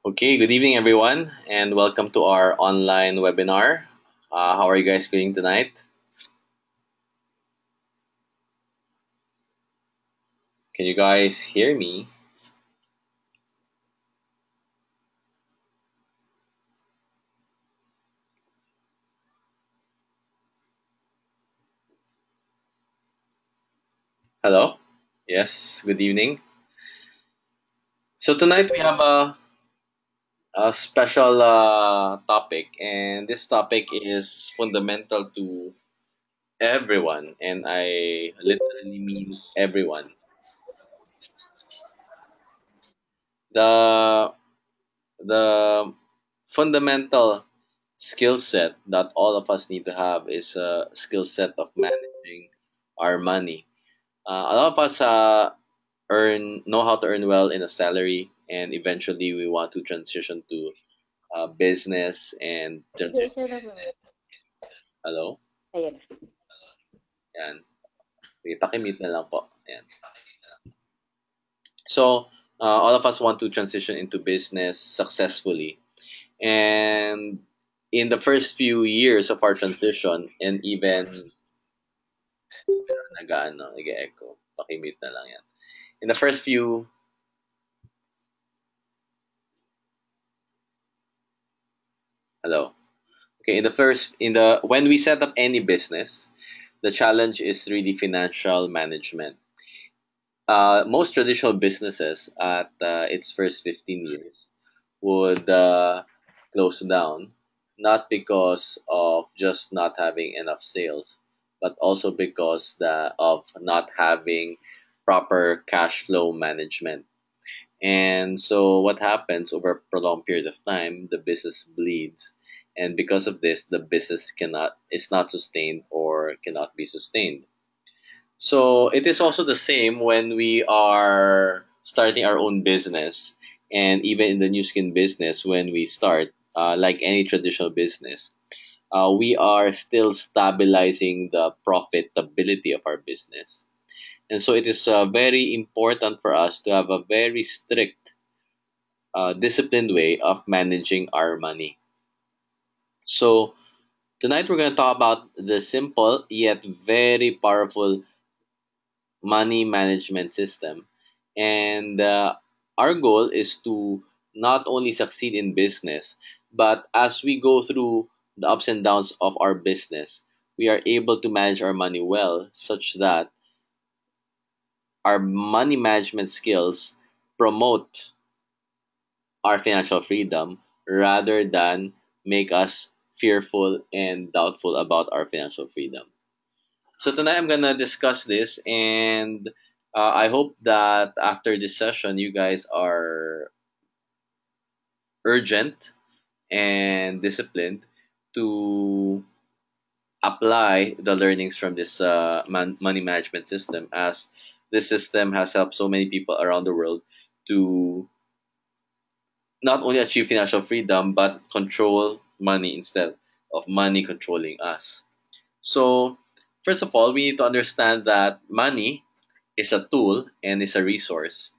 Okay, good evening, everyone, and welcome to our online webinar. How are you guys doing tonight? Can you guys hear me? Hello? Yes, good evening. So, tonight we have a special topic, and this topic is fundamental to everyone, and I literally mean everyone. The, the fundamental skill set that all of us need to have is a skill set of managing our money. A lot of us earn know how to earn well in a salary, and eventually we want to transition to business and Nag-i-share na ba? hello, Ayan na. yan. Pakimute na lang po. Yan. So all of us want to transition into business successfully, and in the first few years of our transition, and even nag-echo, pakimute na lang yan. In the first few hello. Okay, in the when we set up any business, the challenge is really financial management. Most traditional businesses at its first 15 years would close down, not because of just not having enough sales, but also because of not having proper cash flow management. And so what happens over a prolonged period of time, the business bleeds. And because of this, the business cannot is not sustained or cannot be sustained. So it is also the same when we are starting our own business, and even in the new skin business when we start, like any traditional business, we are still stabilizing the profitability of our business. And so it is very important for us to have a very strict disciplined way of managing our money. So, tonight we're going to talk about the simple yet very powerful money management system. And our goal is to not only succeed in business, but as we go through the ups and downs of our business, we are able to manage our money well, such that our money management skills promote our financial freedom rather than make us fearful and doubtful about our financial freedom. So tonight I'm gonna discuss this, and I hope that after this session, you guys are urgent and disciplined to apply the learnings from this money management system, as this system has helped so many people around the world to not only achieve financial freedom but control money instead of money controlling us. So, first of all, we need to understand that money is a tool and is a resource.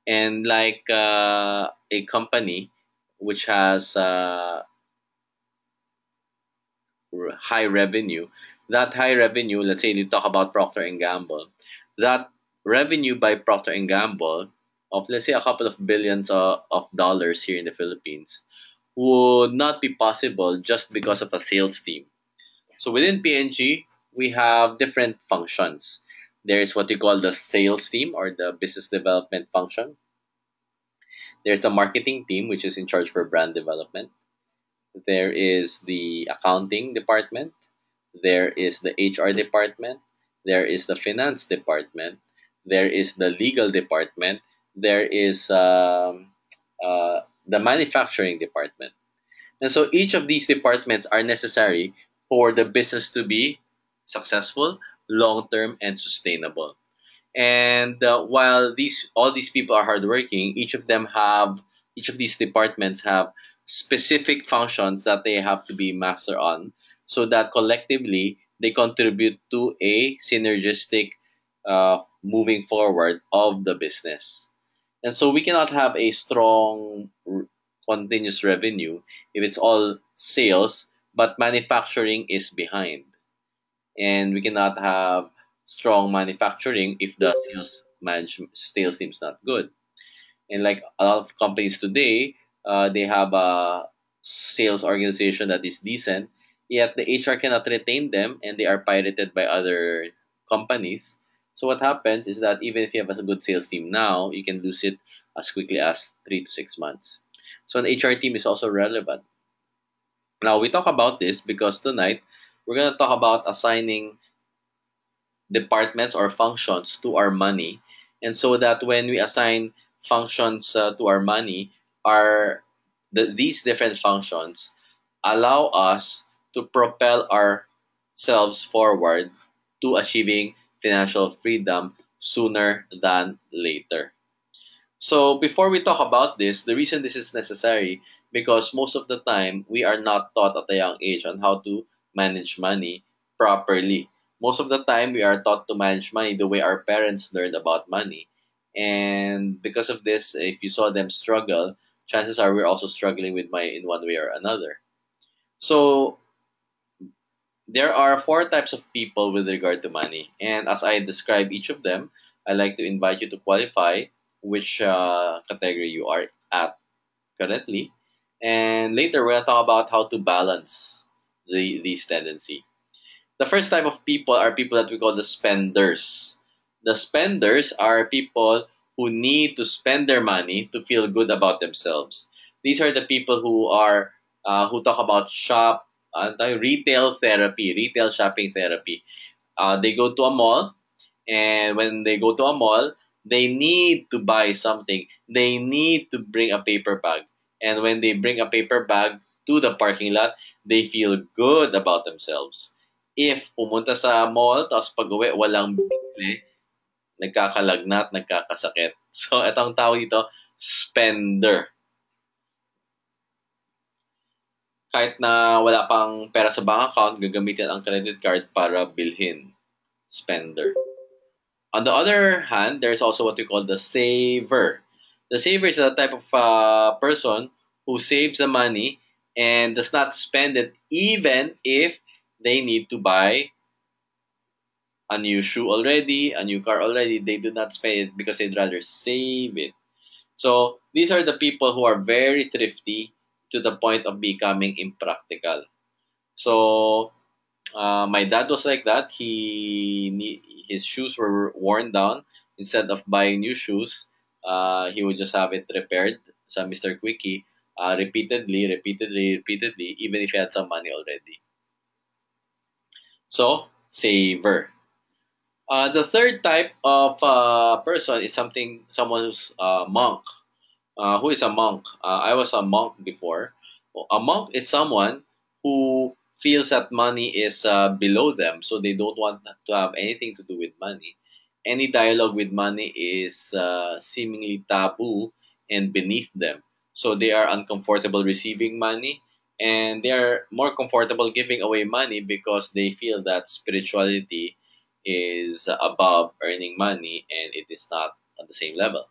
And like a company which has high revenue, that high revenue, let's say you talk about Procter and Gamble, that revenue by Procter and Gamble of, let's say, a couple of billions of dollars here in the Philippines would not be possible just because of a sales team. So within PNG, we have different functions. There is what you call the sales team or the business development function. There's the marketing team, which is in charge for brand development. There is the accounting department. There is the HR department. There is the finance department. There is the legal department. There is the manufacturing department. And so each of these departments are necessary for the business to be successful, long term, and sustainable. And while these all these people are hardworking, each of these departments have specific functions that they have to be master on, so that collectively they contribute to a synergistic moving forward of the business. And so we cannot have a strong continuous revenue if it's all sales, but manufacturing is behind. And we cannot have strong manufacturing if the sales team's not good. And like a lot of companies today, they have a sales organization that is decent, yet the HR cannot retain them and they are pirated by other companies. So what happens is that even if you have a good sales team now, you can lose it as quickly as 3 to 6 months. So an HR team is also relevant. Now we talk about this because tonight we're gonna talk about assigning departments or functions to our money, and so that when we assign functions to our money, these different functions allow us to propel ourselves forward to achieving financial freedom sooner than later. So before we talk about this, the reason this is necessary because most of the time we are not taught at a young age on how to manage money properly. Most of the time we are taught to manage money the way our parents learned about money. And because of this, if you saw them struggle, chances are we're also struggling with money in one way or another. So there are four types of people with regard to money. And as I describe each of them, I'd like to invite you to qualify which category you are at currently. And later, we're going to talk about how to balance these tendency. The first type of people are people that we call the spenders. The spenders are people who need to spend their money to feel good about themselves. These are the people who talk about retail therapy, retail shopping therapy. They go to a mall, and when they go to a mall, they need to buy something. They need to bring a paper bag. And when they bring a paper bag to the parking lot, they feel good about themselves. If pumunta sa mall, tapos pag-uwi, walang bili, nagkakalagnat, nagkakasakit. So, itong tawag dito, spender. Kahit na wala pang pera sa bank account, gagamitin ang credit card para bilhin. Spender. On the other hand, there's also what we call the saver. The saver is a type of person who saves the money and does not spend it even if they need to buy a new shoe already, a new car already. They do not spend it because they'd rather save it. So these are the people who are very thrifty to the point of becoming impractical. So my dad was like that. His shoes were worn down. Instead of buying new shoes, he would just have it repaired sa Mr. Quickie repeatedly, even if he had some money already. So, saver. The third type of person is someone who's a monk. Who is a monk? I was a monk before. A monk is someone who feels that money is below them, so they don't want to have anything to do with money. Any dialogue with money is seemingly taboo and beneath them. So they are uncomfortable receiving money, and they are more comfortable giving away money because they feel that spirituality is above earning money and it is not on the same level.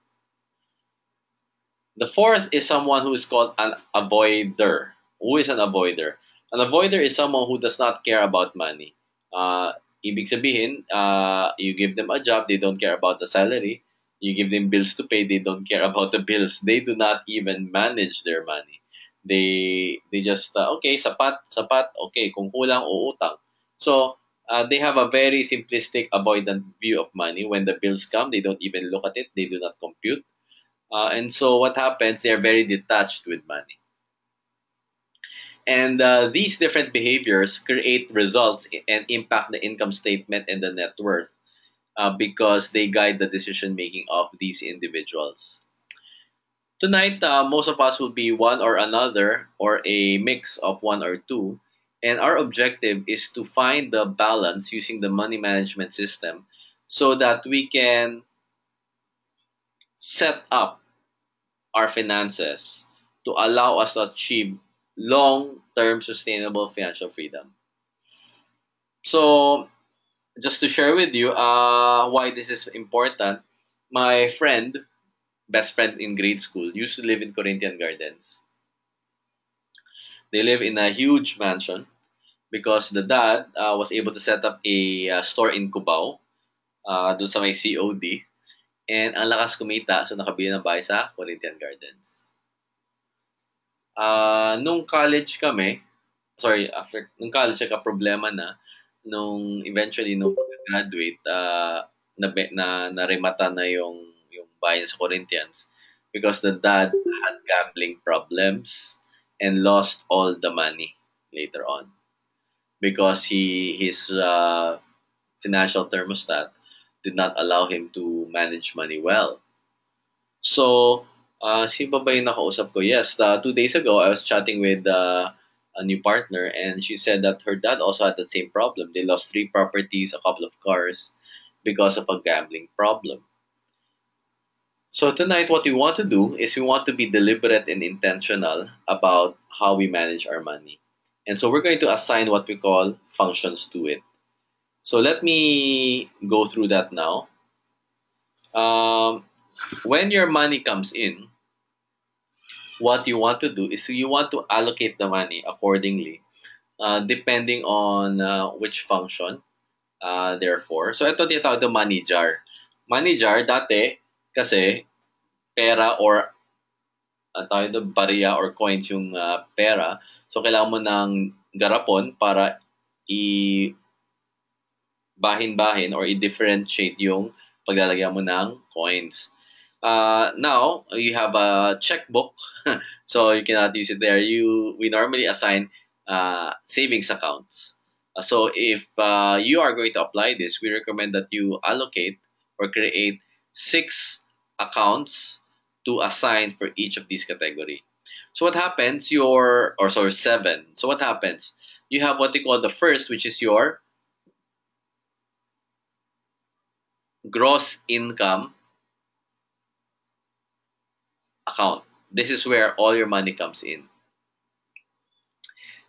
The fourth is someone who is called an avoider. Who is an avoider? An avoider is someone who does not care about money. Ibig sabihin, you give them a job, they don't care about the salary. You give them bills to pay, they don't care about the bills. They do not even manage their money. They just okay, sapat, okay, kung kulang uutang. So they have a very simplistic, avoidant view of money. When the bills come, they don't even look at it. They do not compute. And so what happens, they're very detached with money. And these different behaviors create results and impact the income statement and the net worth because they guide the decision making of these individuals. Tonight, most of us will be one or another or a mix of one or two. And our objective is to find the balance using the money management system so that we can set up our finances to allow us to achieve long-term sustainable financial freedom. So, just to share with you why this is important, my friend, best friend in grade school, used to live in Corinthian Gardens. They live in a huge mansion because the dad was able to set up a store in Cubao, dun sa may COD. And ang lakas kumita, so nakabili ng bahay sa Corinthian Gardens. Nung college kami, sorry, after nung college, problema na, nung eventually, nung graduate, naremata na yung bahay sa Corinthians because the dad had gambling problems and lost all the money later on because his financial thermostat did not allow him to manage money well. So, sino ba yung nakausap ko? Yes, 2 days ago, I was chatting with a new partner, and she said that her dad also had the same problem. They lost 3 properties, a couple of cars, because of a gambling problem. So tonight, what we want to do is we want to be deliberate and intentional about how we manage our money. And so we're going to assign what we call functions to it. So let me go through that now. Um, when your money comes in, what you want to do is you want to allocate the money accordingly, depending on which function. Therefore, so ito tinatawag na money jar. Money jar, dati, kasi pera or tawag ito, barya or coins yung pera. So, kailangan mo ng garapon para i-bahin-bahin or i-differentiate yung paglalagyan mo ng coins. Now, you have a checkbook, so you cannot use it there. We normally assign savings accounts. So if you are going to apply this, we recommend that you allocate or create 6 accounts to assign for each of these category. So what happens? Or sorry, 7. So what happens? You have what they call the first, which is your gross income account. This is where all your money comes in.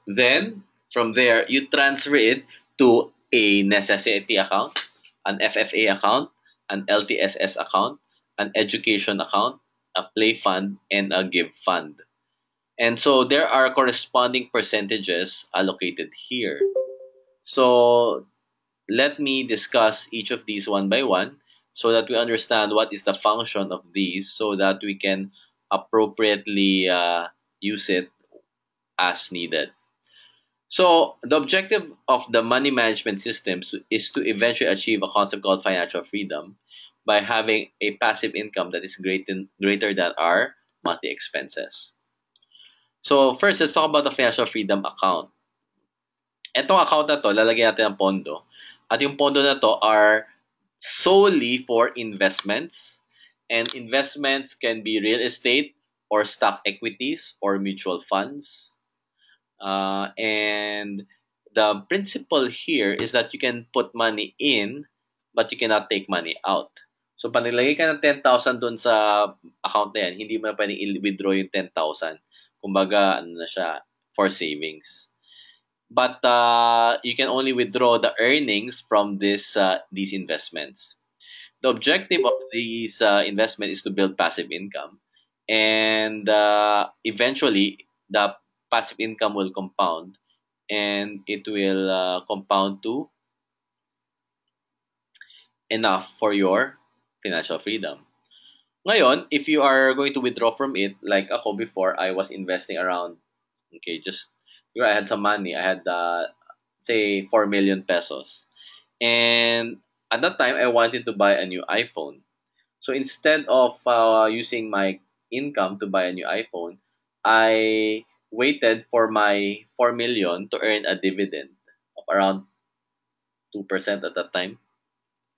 Then, from there, you transfer it to a necessity account, an FFA account, an LTSS account, an education account, a play fund, and a give fund. And so there are corresponding percentages allocated here. So let me discuss each of these one by one so that we understand what is the function of these so that we can appropriately use it as needed. So the objective of the money management systems is to eventually achieve a concept called financial freedom by having a passive income that is greater than our monthly expenses. So first, let's talk about the financial freedom account. Etong account na to, lalagyan natin ng pondo. At yung pondo na to are solely for investments. And investments can be real estate or stock equities or mutual funds. And the principle here is that you can put money in, but you cannot take money out. So, pag nilagay ka ng 10,000 doon sa account na yan, hindi mo na pwedeng i-withdraw yung 10,000. Kumbaga, ano na siya, for savings. But you can only withdraw the earnings from these investments. The objective of these investment is to build passive income. And eventually, the passive income will compound and it will compound to enough for your financial freedom. Ngayon, if you are going to withdraw from it, like ako before, I was investing around, okay, just, I had some money. I had, say, 4 million pesos. And at that time, I wanted to buy a new iPhone. So instead of using my income to buy a new iPhone, I waited for my 4 million to earn a dividend of around 2% at that time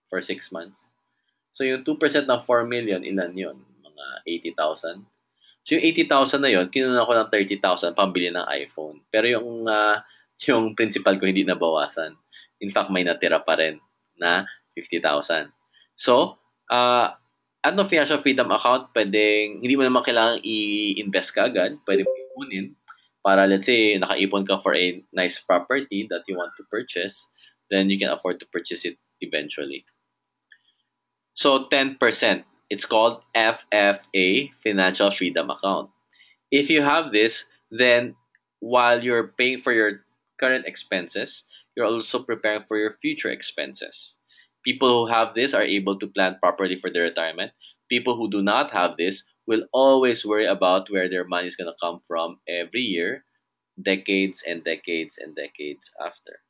for 6 months. So yung 2% ng 4 million, ilan yun? Mga 80,000. So yung 80,000 na yun, kinuha ko ng 30,000 pambili ng iPhone. Pero yung principal ko hindi nabawasan. In fact, may natira pa rin na 50,000. So, ano financial freedom account, pwedeng, hindi mo naman kailangan i-invest ka agad. Pwede mo ipunin para, let's say, nakaipon ka for a nice property that you want to purchase, then you can afford to purchase it eventually. So 10%, it's called FFA, Financial Freedom Account. If you have this, then while you're paying for your current expenses, you're also preparing for your future expenses. People who have this are able to plan properly for their retirement. People who do not have this will always worry about where their money is going to come from every year, decades and decades and decades after.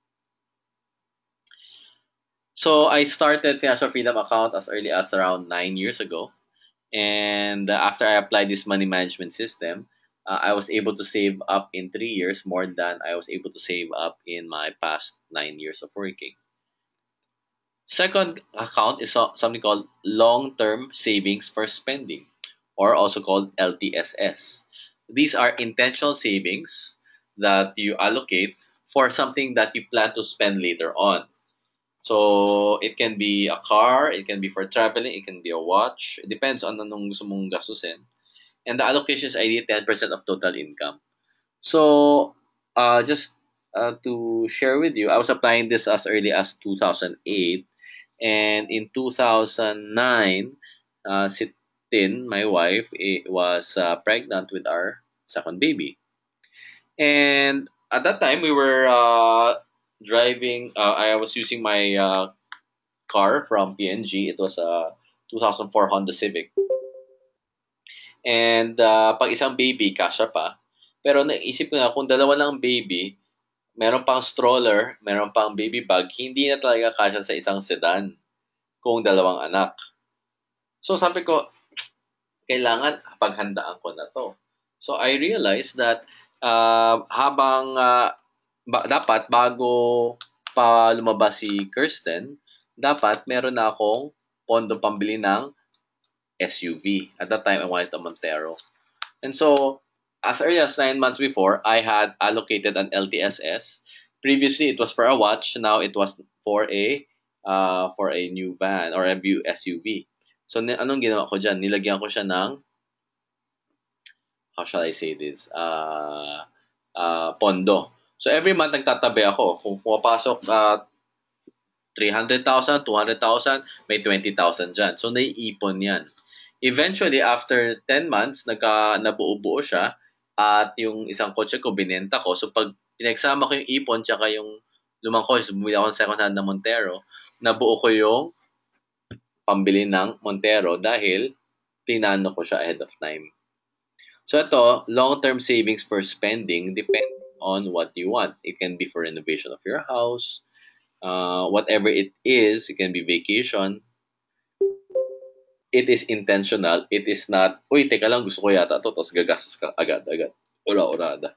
So I started Financial Freedom account as early as around 9 years ago. And after I applied this money management system, I was able to save up in 3 years more than I was able to save up in my past 9 years of working. Second account is something called long term savings for spending, or also called LTSS. These are intentional savings that you allocate for something that you plan to spend later on. So it can be a car, it can be for traveling, it can be a watch. It depends on anong gusto mong gastusin. And the allocation is ideally 10% of total income. So just to share with you, I was applying this as early as 2008. And in 2009, si Tin, my wife, was pregnant with our second baby. And at that time, we were driving. I was using my car from PNG. It was a 2004 Honda Civic. And pag isang baby, kasya pa. Pero naisip ko na kung dalawa lang baby, meron pang stroller, meron pang baby bag, hindi na talaga kasya sa isang sedan kung dalawang anak. So sabi ko, kailangan paghandaan ko na to. So I realized that habang dapat bago pa lumabas si Kirsten, dapat meron na akong pondo pambili ng SUV. At that time, I wanted a Montero. And so, as early as 9 months before, I had allocated an LTSS. Previously, it was for a watch. Now, it was for a new van or a new SUV. So, anong ginawa ko dyan? Nilagyan ko siya ng, how shall I say this? Pondo. So, every month, nagtatabi ako. Kung pumapasok 300,000, 200,000, may 20,000 dyan. So, naiipon yan. Eventually, after 10 months, nabuo-buo siya at yung isang kotse ko, binenta ko. So, pag pinagsama ko yung ipon tsaka yung lumang kotse, bumili ako ng second hand na Montero, nabuo ko yung pambili ng Montero dahil pinano ko siya ahead of time. So, ito, long-term savings for spending depend on what you want. It can be for renovation of your house, whatever it is. It can be vacation. It is intentional. It is not, uy, teka lang, gusto ko yata ito, tapos gagastos ka agad-agad. Ura-urada.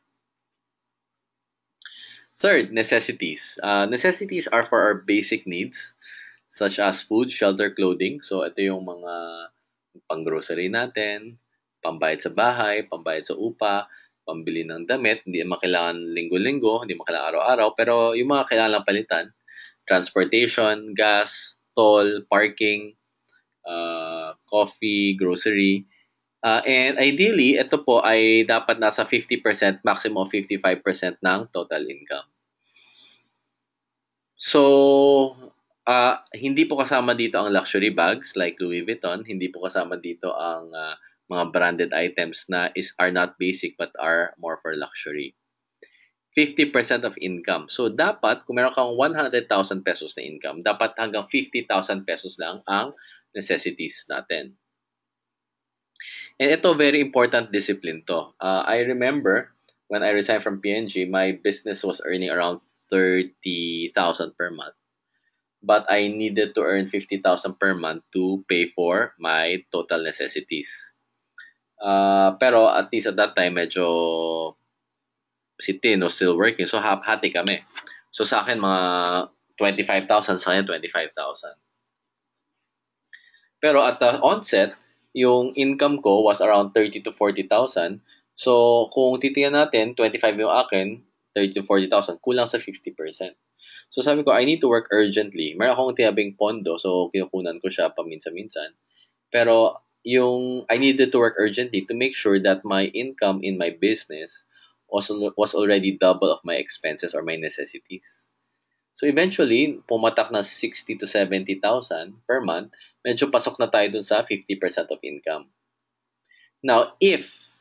Third, necessities. Necessities are for our basic needs, such as food, shelter, clothing. So, ito yung mga pang-grocery natin, pambayad sa bahay, pambayad sa upa, pambili ng damit. Hindi mo kailangan linggo-linggo, hindi mo kailangan araw-araw, pero yung mga kailangan palitan, transportation, gas, toll, parking, coffee, grocery. And ideally, ito po ay dapat nasa 50%, maximum 55% ng total income. So, hindi po kasama dito ang luxury bags like Louis Vuitton. Hindi po kasama dito ang mga branded items na are not basic but are more for luxury. 50% of income. So, dapat, kung meron kang 100,000 pesos na income, dapat hanggang 50,000 pesos lang ang necessities natin. And ito, very important discipline to. I remember when I resigned from PNG, my business was earning around 30,000 per month. But I needed to earn 50,000 per month to pay for my total necessities. Pero at least at that time, medyo si Tin was still working. So, hati kami. So, sa akin, mga 25,000. Sa kanya, 25,000. Pero at the onset, yung income ko was around 30 to 40,000. So, kung titingnan natin, 25 yung akin, 30 to 40,000, kulang sa 50%. So, sabi ko, I need to work urgently. Meron akong tinabing pondo, so kinukunan ko siya paminsan-minsan. Pero, I needed to work urgently to make sure that my income in my business was already double of my expenses or my necessities. So eventually, pumatak na 60 to 70,000 per month, medyo pasok na tayo dun sa 50% of income. Now, if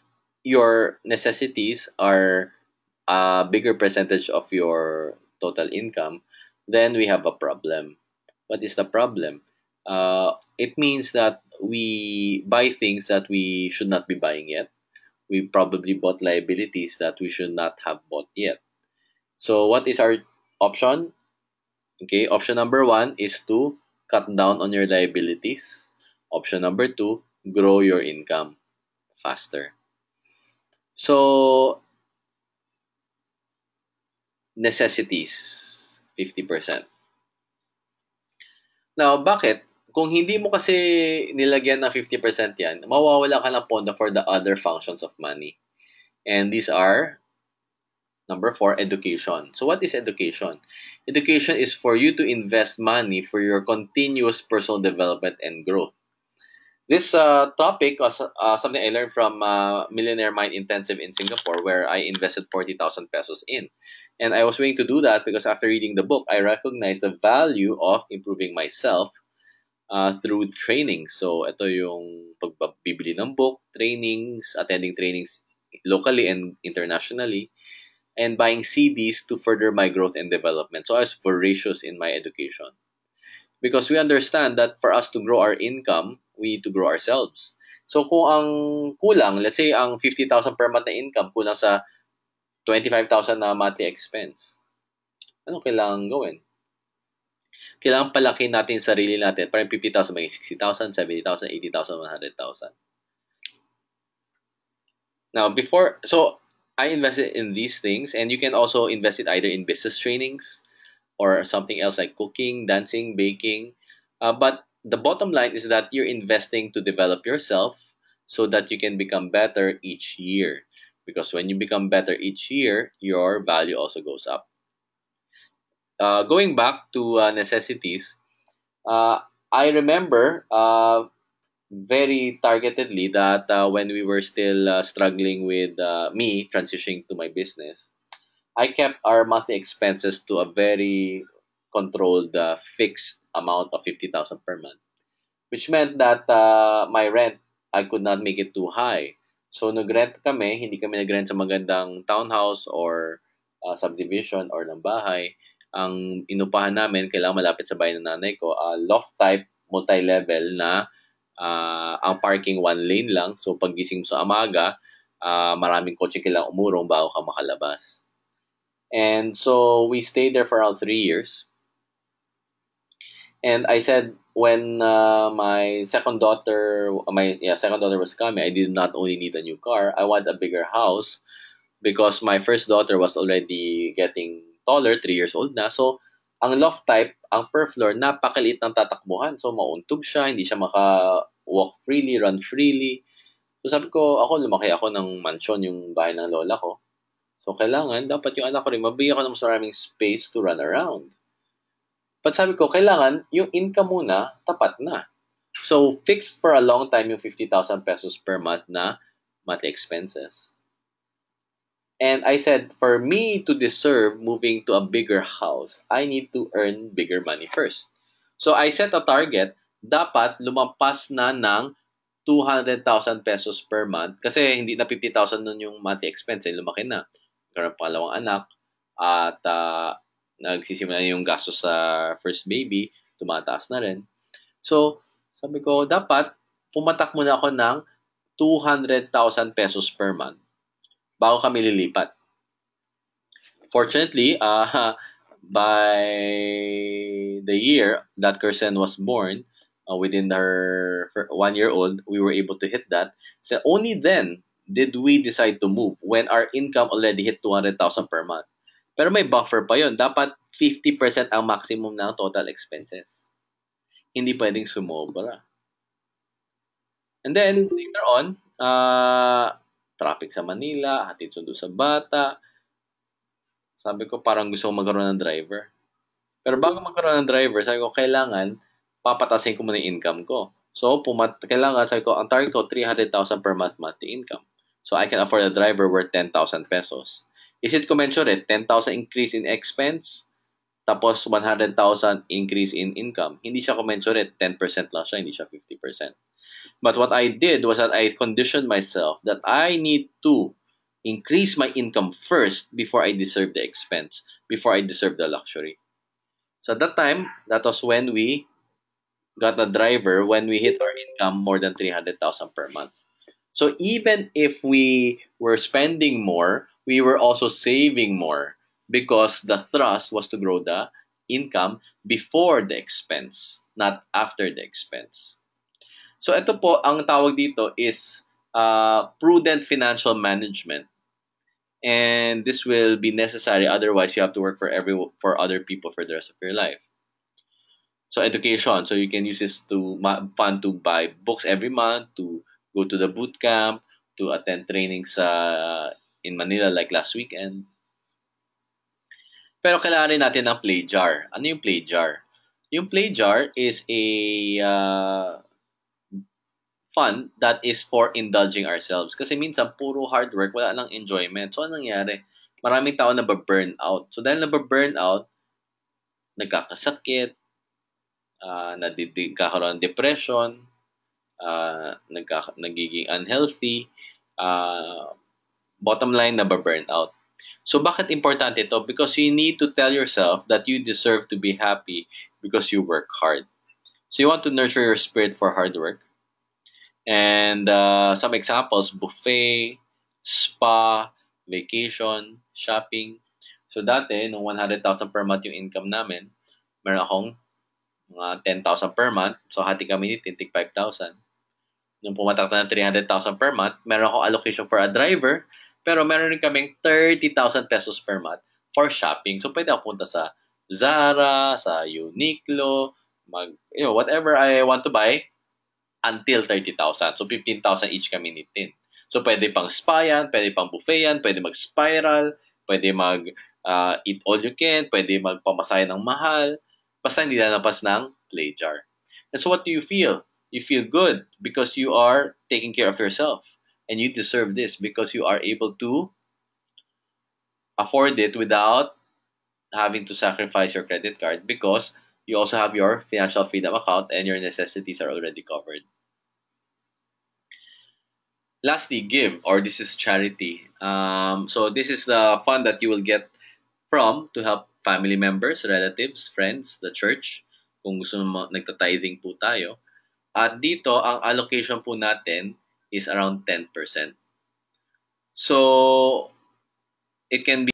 your necessities are a bigger percentage of your total income, then we have a problem. What is the problem? It means that we buy things that we should not be buying yet. We probably bought liabilities that we should not have bought yet. So, what is our option? Okay, option number one is to cut down on your liabilities. Option number two, grow your income faster. So, necessities, 50%. Now, bakit? Kung hindi mo kasi nilagyan ng 50% yan, mawawala ka ng pondo for the other functions of money. And these are, number four, education. So what is education? Education is for you to invest money for your continuous personal development and growth. This topic was something I learned from Millionaire Mind Intensive in Singapore, where I invested 40,000 pesos in. And I was willing to do that because after reading the book, I recognized the value of improving myself through training. So, ito yung pagbibili ng book, trainings, attending trainings locally and internationally, and buying CDs to further my growth and development. So, I was voracious in my education. Because we understand that for us to grow our income, we need to grow ourselves. So kung ang kulang, let's say ang 50,000 per month na income, kulang sa 25,000 na monthly expense, ano kailangan gawin? Kailangan palaki natin sarili natin. Parang 50,000 maging 60,000, 70,000, 80,000, 100,000. Now, so I invested in these things, and you can also invest it either in business trainings, or something else like cooking, dancing, baking. But the bottom line is that you're investing to develop yourself so that you can become better each year. Because when you become better each year, your value also goes up. Going back to necessities, I remember very targetedly that when we were still struggling with me transitioning to my business, I kept our monthly expenses to a very controlled fixed amount of 50,000 per month, which meant that my rent, I could not make it too high. So nag-rent kami, hindi kami nag-rent sa magandang townhouse or subdivision or ng bahay. Ang inupahan namin, kailangan malapit sa bahay ng nanay ko, loft type, multi-level na ang parking one lane lang. So paggising mo sa amaga, maraming kotse kailangan umurong bago ka makalabas. And so we stayed there for around 3 years. And I said when my second daughter was coming, I did not only need a new car, I want a bigger house because my first daughter was already getting taller, 3 years old na. So ang loft type, ang per floor, napakaliit ng tatakbuhan. So mauntog siya, hindi siya maka-walk freely, run freely. So sabi ko, lumaki ako ng mansion, yung bahay ng lola ko. So, kailangan, dapat yung anak ko rin, mabigyan ko ng mas maraming space to run around. But sabi ko, kailangan, yung income muna, tapat na. So, fixed for a long time yung 50,000 pesos per month na monthly expenses. And I said, for me to deserve moving to a bigger house, I need to earn bigger money first. So, I set a target, dapat lumampas na ng 200,000 pesos per month kasi hindi na 50,000 nun yung monthly expense, lumaki na. Karoon pangalawang anak at nagsisimula na yung gastos sa first baby, tumataas na rin. So, sabi ko, dapat pumatak muna ako ng 200,000 pesos per month bago kami lilipat. Fortunately, by the year that Kirsten was born, within her 1-year-old, we were able to hit that. So only then did we decide to move when our income already hit 200,000 per month. Pero may buffer pa yon. Dapat 50% ang maximum ng total expenses. Hindi pwedeng sumobra. And then, later on, traffic sa Manila, hatid sundo sa bata. Sabi ko, parang gusto ko magkaroon ng driver. Pero bago magkaroon ng driver, sabi ko, kailangan papatasin ko muna yung income ko. So, kailangan, sabi ko, ang target ko, 300,000 per month monthly income. So, I can afford a driver worth 10,000 pesos. Is it commensurate? 10,000 increase in expense, tapos 100,000 increase in income. Hindi siya commensurate. 10% lang siya, hindi siya 50%. But what I did was that I conditioned myself that I need to increase my income first before I deserve the expense, before I deserve the luxury. So at that time, that was when we got a driver when we hit our income more than 300,000 per month. So even if we were spending more, we were also saving more because the thrust was to grow the income before the expense, not after the expense. So ito po, ang tawag dito is prudent financial management. And this will be necessary, otherwise you have to work for other people for the rest of your life. So education, so you can use this to fund to buy books every month, to go to the boot camp, to attend trainings in Manila like last weekend. Pero kailangan rin natin ng play jar. Ano yung play jar? Yung play jar is a fund that is for indulging ourselves. Kasi minsan, puro hard work, wala nang enjoyment. So, anong nangyari? Maraming tao na burn out. So, dahil na burn out, nagkakasakit, nagkakaroon ng depression, nagiging unhealthy, bottom line, burn out. So, bakit importante ito? Because you need to tell yourself that you deserve to be happy because you work hard. So, you want to nurture your spirit for hard work. And some examples, buffet, spa, vacation, shopping. So dati, nung 100,000 per month yung income namin, meron akong mga 10,000 per month. So hati kami ni Tintig 5,000. Nung pumatak na ng 300,000 per month, meron akong allocation for a driver, pero meron rin kaming 30,000 pesos per month for shopping. So pwede ako punta sa Zara, sa Uniqlo, whatever I want to buy, until 30,000. So, 15,000 each kami ni Tin. So, pwede pang spa yan, pwede pang buffet yan, pwede mag-spiral, pwede eat all you can, pwede magpamasaya ng mahal, basta hindi lalapas ng play jar. And so, what do you feel? You feel good because you are taking care of yourself. And you deserve this because you are able to afford it without having to sacrifice your credit card because you also have your financial freedom account and your necessities are already covered. Lastly, give, or this is charity. So this is the fund that you will get from to help family members, relatives, friends, the church, kung gusto mo nagta-tithing po tayo. At dito, ang allocation po natin is around 10%. So, it can be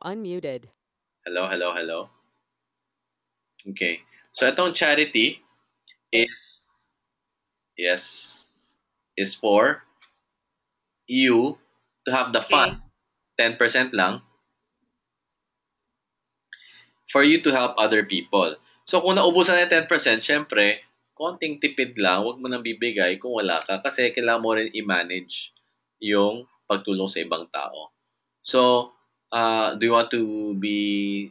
Unmuted. hello, hello, hello. Okay. So, itong charity is, yes, is for you to have the fund, 10% lang, for you to help other people. So, kung naubusan na yung 10%, syempre, konting tipid lang, huwag mo nang bibigay kung wala ka kasi kailangan mo rin i-manage yung pagtulong sa ibang tao. So, do you want to be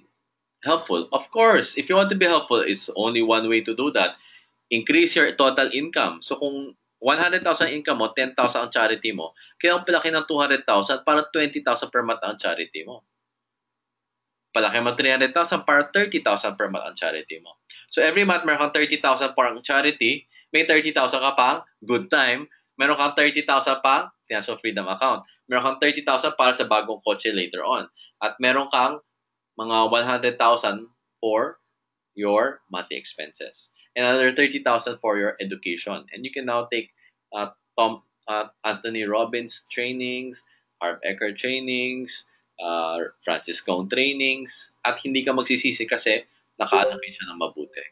helpful? Of course, if you want to be helpful, it's only one way to do that. Increase your total income. So, kung 100,000 income mo, 10,000 ang charity mo, kailangan palaki ng 200,000 para 20,000 per month ang charity mo. Palaki mo 300,000 para 30,000 per month ang charity mo. So every month, meron kang 30,000 para ang charity, may 30,000 ka pang good time, meron kang 30,000 pang financial freedom account, meron kang 30,000 para sa bagong kotse later on, at meron kang mga 100,000 for your monthly expenses, and another 30,000 for your education. And you can now take Anthony Robbins trainings, Harv Eker trainings, Francis Cone trainings, at hindi ka magsisisi kasi naka-allocate siya ng mabuti.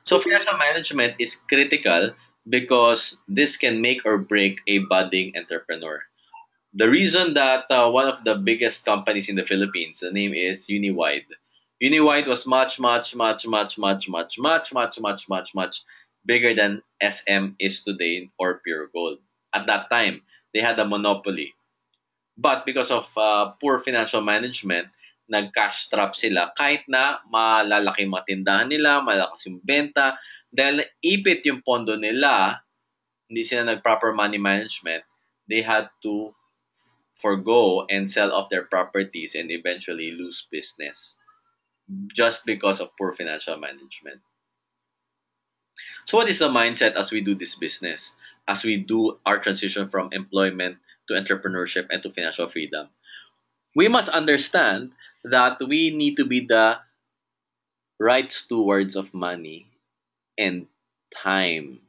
So financial management is critical because this can make or break a budding entrepreneur. The reason that one of the biggest companies in the Philippines, the name is Uniwide. Uniwide was much, much, much, much, much, much, much, much, much, much, much bigger than SM is today or Pure Gold. At that time, they had a monopoly. But because of poor financial management, nag-cash trap sila kahit na malalaki yung mga tindahan nila, malakas yung benta, dahil ipit yung pondo nila, hindi sila nag-proper money management, they had to forgo and sell off their properties and eventually lose business just because of poor financial management. So, what is the mindset as we do this business, as we do our transition from employment to entrepreneurship and to financial freedom? We must understand that we need to be the right stewards of money and time.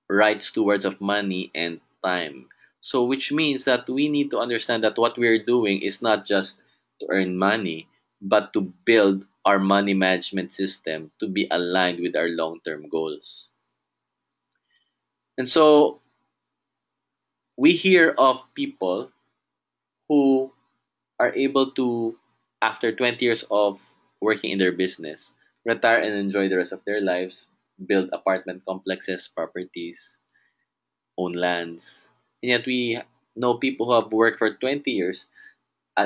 Right stewards of money and time. So, which means that we need to understand that what we're doing is not just to earn money, but to build our money management system to be aligned with our long term goals. And so, we hear of people who are able to, after 20 years of working in their business, retire and enjoy the rest of their lives, build apartment complexes, properties, own lands. And yet we know people who have worked for 20 years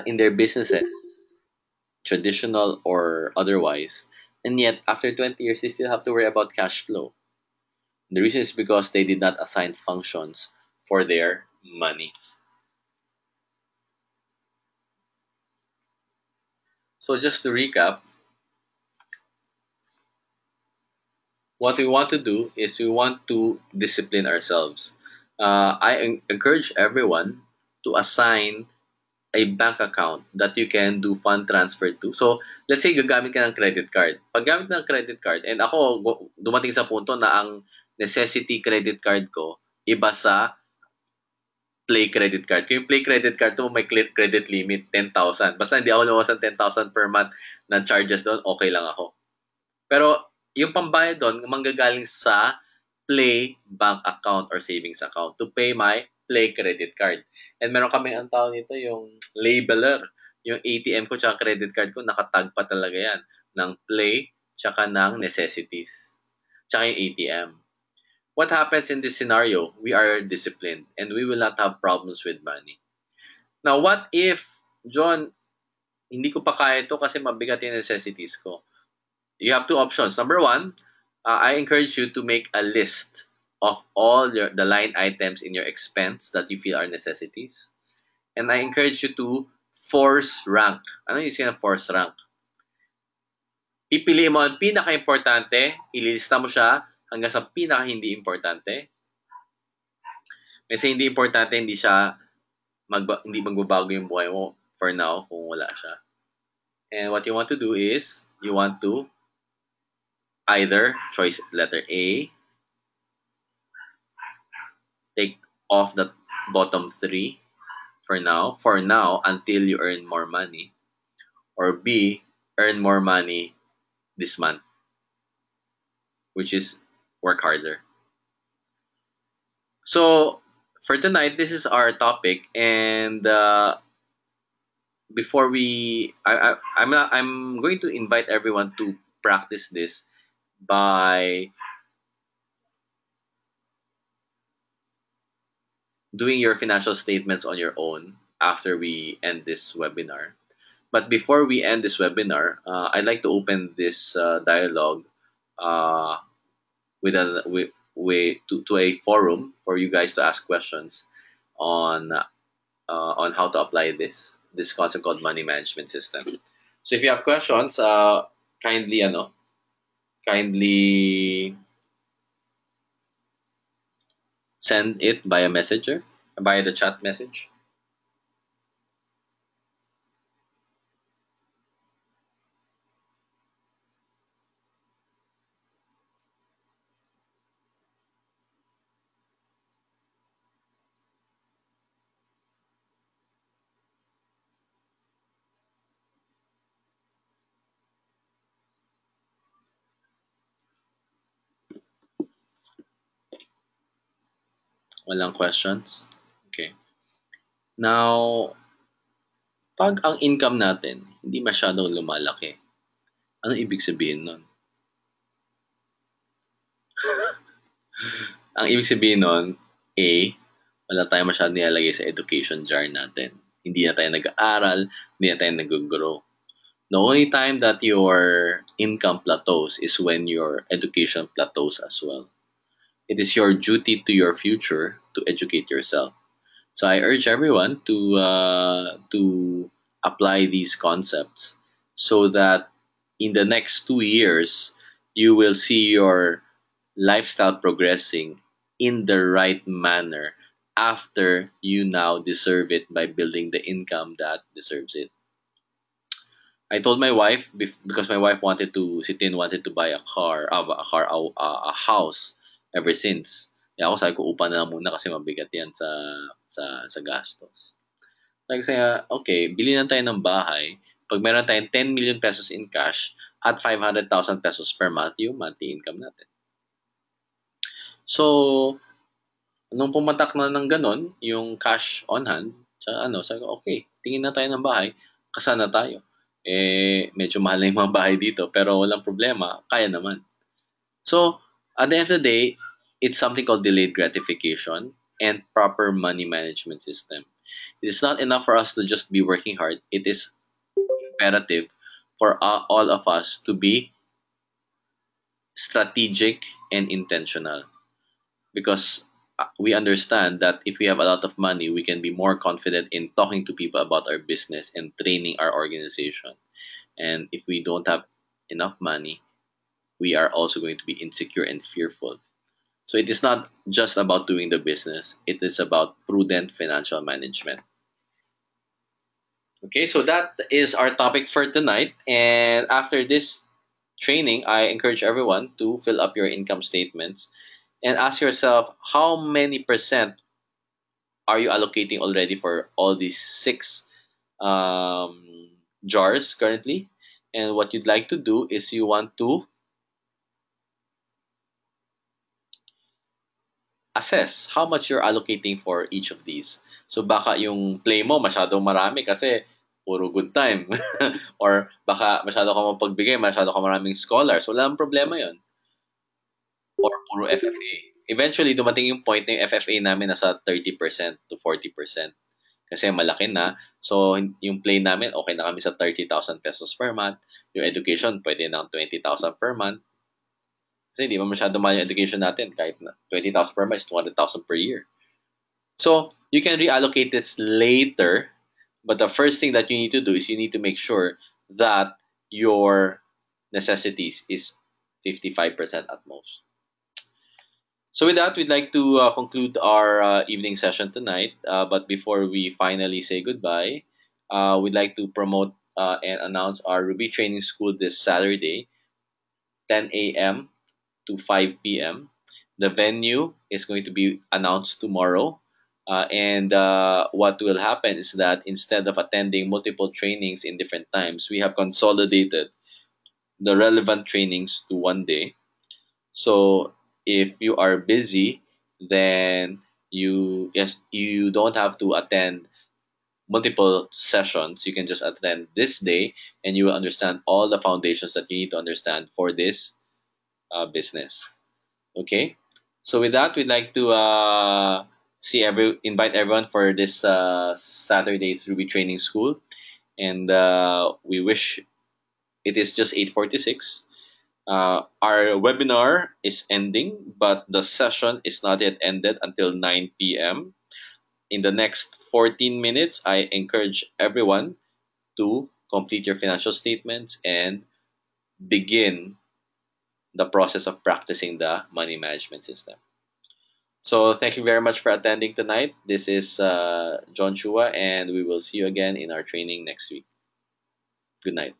in their businesses, traditional or otherwise, and yet after 20 years they still have to worry about cash flow. The reason is because they did not assign functions for their money. So just to recap, what we want to do is we want to discipline ourselves. I encourage everyone to assign a bank account that you can do fund transfer to. So, let's say gagamit ka ng credit card. Pag gamit ng credit card, and ako dumating sa punto na ang necessity credit card ko iba sa Play credit card. Kung yung Play credit card to may credit limit 10,000. Basta hindi ako lumabas ng 10,000 per month na charges doon, okay lang ako. Pero yung pambayad doon, manggagaling sa Play bank account or savings account to pay my Play credit card. And meron kami ang tawag nito yung labeler. Yung ATM ko tsaka credit card ko, nakatag pa talaga yan ng Play tsaka ng necessities. Tsaka yung ATM. What happens in this scenario? We are disciplined and we will not have problems with money. Now, what if, John, hindi ko pa kaya ito kasi mabigat yung necessities ko? You have two options. Number one, I encourage you to make a list of all the line items in your expense that you feel are necessities. And I encourage you to force rank. Ano yung force rank? Pipiliin mo ang pinaka-importante, ililista mo siya hanggang sa pinaka-hindi importante. Kasi hindi importante, hindi magbabago yung buhay mo for now kung wala siya. And what you want to do is, you want to either choice letter A, take off the bottom three for now until you earn more money, or B, earn more money this month, which is work harder. So for tonight, this is our topic, and before I'm going to invite everyone to practice this by doing your financial statements on your own after we end this webinar. But before we end this webinar, I'd like to open this dialogue uh, to a forum for you guys to ask questions on how to apply this concept called money management system. So if you have questions, kindly send it via messenger, via the chat message. Walang questions? Okay. Now, pag ang income natin hindi masyadong lumalaki, ano ibig sabihin nun? Ang ibig sabihin nun, A, wala tayong masyadong nilalagay sa education jar natin. Hindi na tayo nag-aaral, hindi na tayo nag-grow. The only time that your income plateaus is when your education plateaus as well. It is your duty to your future to educate yourself. So I urge everyone to apply these concepts so that in the next 2 years you will see your lifestyle progressing in the right manner after you now deserve it by building the income that deserves it. I told my wife because my wife wanted to Sitin wanted to buy a house ever since. Kaya ako sabi ko upa na lang muna kasi mabigat yan sa gastos. Sabi ko sa'yo, okay, bili na tayo ng bahay. Pag meron tayong 10 million pesos in cash at 500,000 pesos per month, yung monthly income natin. So, nung pumatak na ng ganon, yung cash on hand, sabi ko, okay, tingin na tayo ng bahay, kasana tayo. Medyo mahal na yung mga bahay dito, pero walang problema, kaya naman. So, at the end of the day, it's something called delayed gratification and proper money management system. It is not enough for us to just be working hard. It is imperative for all of us to be strategic and intentional because we understand that if we have a lot of money, we can be more confident in talking to people about our business and training our organization. And if we don't have enough money, we are also going to be insecure and fearful. So it is not just about doing the business, it is about prudent financial management. Okay, so that is our topic for tonight. And after this training, I encourage everyone to fill up your income statements and ask yourself how many percent are you allocating already for all these six jars currently. And what you'd like to do is you want to assess how much you're allocating for each of these. So baka yung play mo masyadong marami kasi puro good time. Or baka masyado ka mapagbigay, masyado ka maraming scholars. Wala nang problema yon. Or puro FFA. Eventually, dumating yung point na yung FFA namin nasa 30% to 40%. Kasi malaki na. So, yung play namin, okay na kami sa 30,000 pesos per month. Yung education, pwede na 20,000 per month. Kasi di ba masyado mahal yung education natin. Kahit na 20,000 per month is 200,000 per year. So, you can reallocate this later. But the first thing that you need to do is you need to make sure that your necessities is 55% at most. So with that, we'd like to conclude our evening session tonight. But before we finally say goodbye, we'd like to promote and announce our Ruby Training School this Saturday, 10 a.m. to 5 p.m. The venue is going to be announced tomorrow. And what will happen is that instead of attending multiple trainings in different times, we have consolidated the relevant trainings to one day. So if you are busy, then you don't have to attend multiple sessions. You can just attend this day, and you will understand all the foundations that you need to understand for this business. Okay. So with that, we'd like to invite everyone for this Saturday's Ruby Training School, and we wish it is just 8:46. Our webinar is ending, but the session is not yet ended until 9 p.m. In the next 14 minutes, I encourage everyone to complete your financial statements and begin the process of practicing the money management system. So, thank you very much for attending tonight. This is John Chua, and we will see you again in our training next week. Good night.